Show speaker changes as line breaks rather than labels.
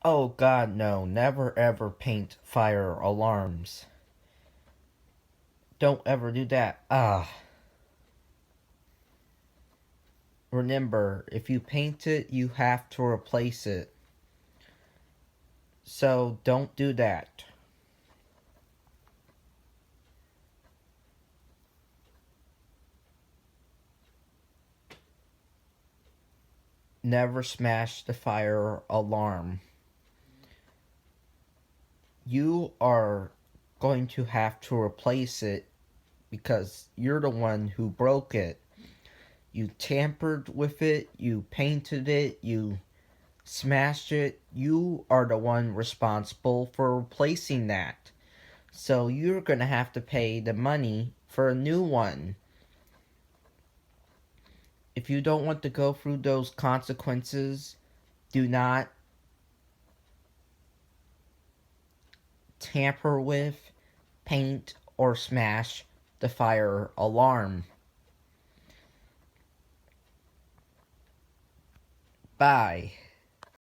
Oh god, no. Never ever paint fire alarms. Don't ever do that. Remember, if you paint it, you have to replace it. So don't do that. Never smash the fire alarm. You are going to have to replace it because you're the one who broke it. You tampered with it, you painted it, you smashed it. You are the one responsible for replacing that. So you're going to have to pay the money for a new one. If you don't want to go through those consequences, do not tamper with, paint, or smash the fire alarm. Bye.